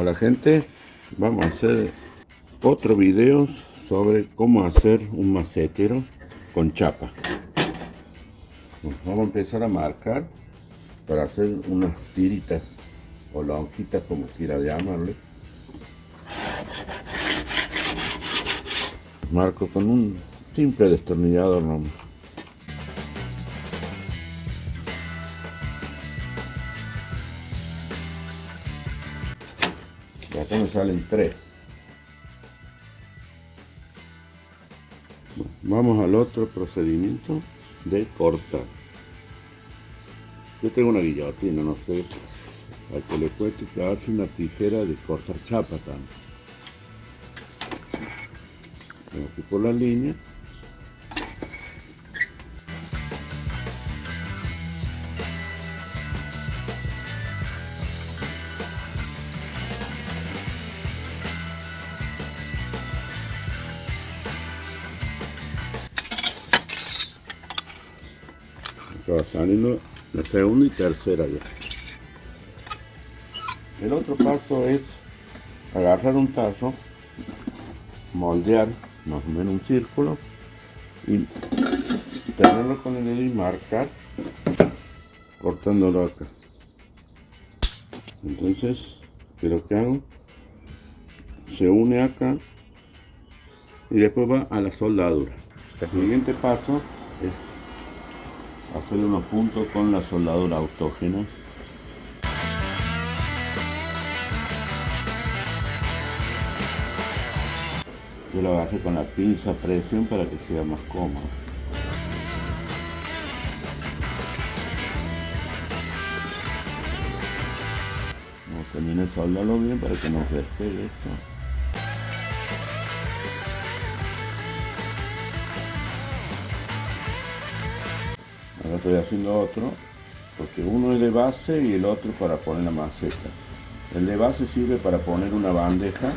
Hola gente, vamos a hacer otro video sobre cómo hacer un macetero con chapa. Vamos a empezar a marcar para hacer unas tiritas o lonjitas, como quiera llamarle. Marco con un simple destornillador nomás. Y acá me salen 3. Vamos al otro procedimiento de cortar. Yo tengo una guillotina, no sé, al que le cueste clavarse una tijera de cortar chapa también. Tengo que por la línea. Acá va saliendo la segunda y tercera ya. El otro paso es agarrar un tazo, moldear más o menos un círculo y tenerlo con el dedo y marcar cortándolo acá. Entonces, ¿qué es lo que hago? Se une acá y después va a la soldadura. El siguiente paso es hacer unos puntos con la soldadura autógena. Yo lo agarré con la pinza a presión para que sea más cómodo. Vamos a terminar de soldarlo bien para que no se despegue esto. Ahora estoy haciendo otro, porque uno es de base y el otro para poner la maceta. El de base sirve para poner una bandeja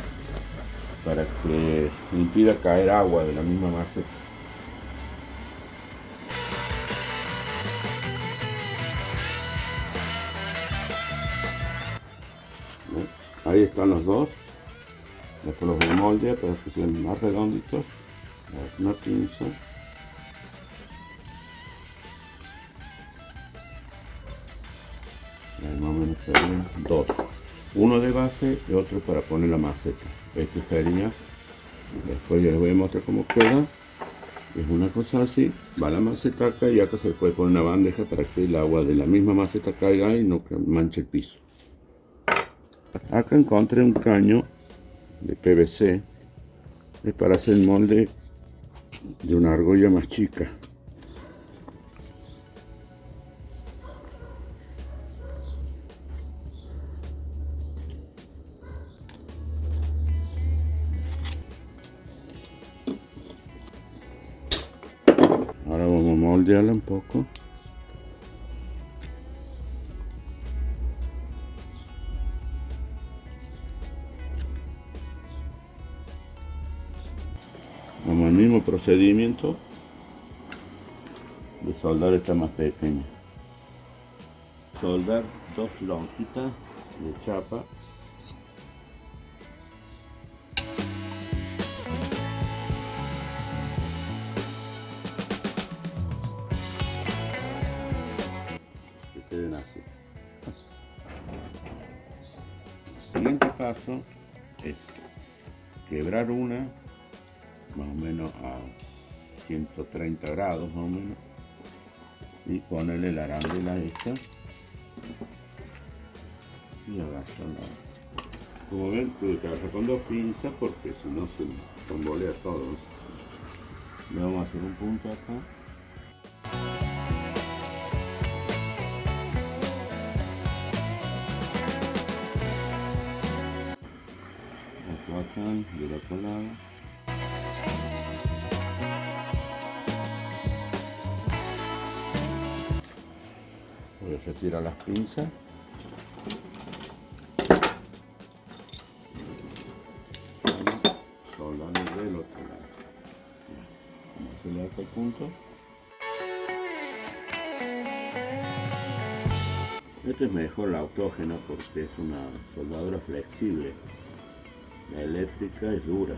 para que impida caer agua de la misma maceta. Ahí están los dos. Después los voy a moldear para que sean más redonditos. Una pinza. Ahí más o menos serían dos. Uno de base y otro para poner la maceta. Este sería. Después ya les voy a mostrar cómo queda. Es una cosa así. Va la maceta acá y acá se puede poner una bandeja para que el agua de la misma maceta caiga y no manche el piso. Acá encontré un caño de PVC. Es para hacer el molde de una argolla más chica. Ahora vamos a moldearla un poco. Vamos al mismo procedimiento de soldar esta más pequeña. Soldar dos lonjitas de chapa. Que queden así. El siguiente paso es quebrar una más o menos a 130 grados más o menos y ponerle la arandela esta y agarrarla. Como ven, tuve que agarrar con dos pinzas porque si no se tambolea todo. Le vamos a hacer un punto acá. Otro acá, del otro lado. Voy a retirar las pinzas. Soldando del otro lado. Vamos a hacerle hasta el punto. Este es mejor la autógena porque es una soldadura flexible. La eléctrica es dura.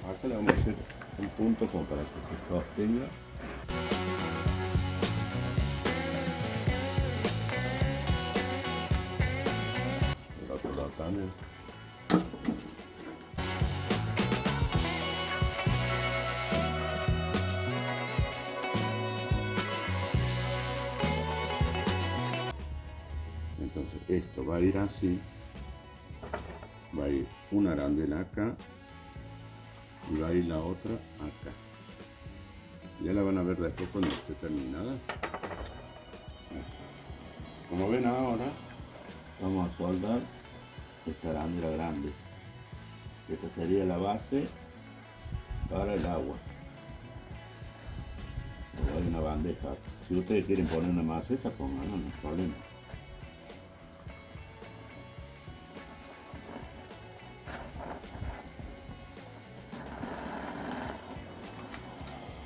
Acá le vamos a hacer un punto como para que se sostenga. El otro lado también. Entonces esto va a ir así, va a ir una arandela acá y va a ir la otra acá. Ya la van a ver después cuando esté terminada. Como ven ahora, vamos a soldar esta arandela grande. Esta sería la base para el agua. Hay una bandeja. Si ustedes quieren poner una maceta, pónganla, no hay problema.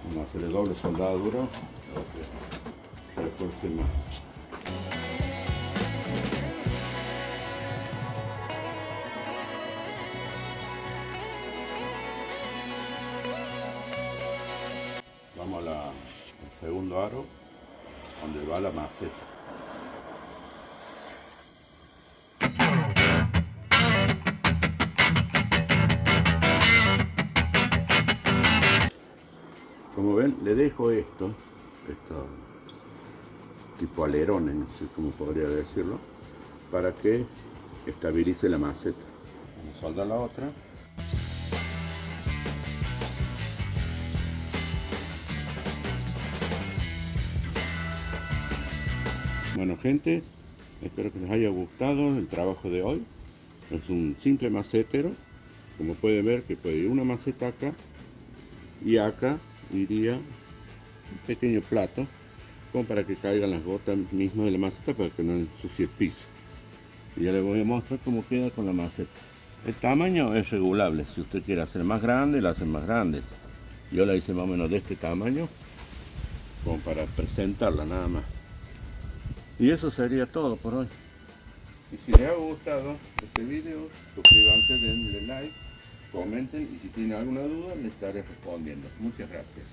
Vamos a hacerle doble soldadura para que refuerce más. Vamos al segundo aro, donde va la maceta. Como ven, le dejo esto tipo alerones, no sé cómo podría decirlo, para que estabilice la maceta. Vamos a soldar la otra. Bueno gente, espero que les haya gustado el trabajo de hoy. Es un simple macetero. Como pueden ver que puede ir una maceta acá y acá iría un pequeño plato como para que caigan las gotas mismas de la maceta para que no ensucie el piso. Y ya les voy a mostrar cómo queda con la maceta. El tamaño es regulable, si usted quiere hacer más grande, la hacen más grande. Yo la hice más o menos de este tamaño como para presentarla nada más. Y eso sería todo por hoy. Y si les ha gustado este video, suscríbanse, denle like, comenten y si tienen alguna duda les estaré respondiendo. Muchas gracias.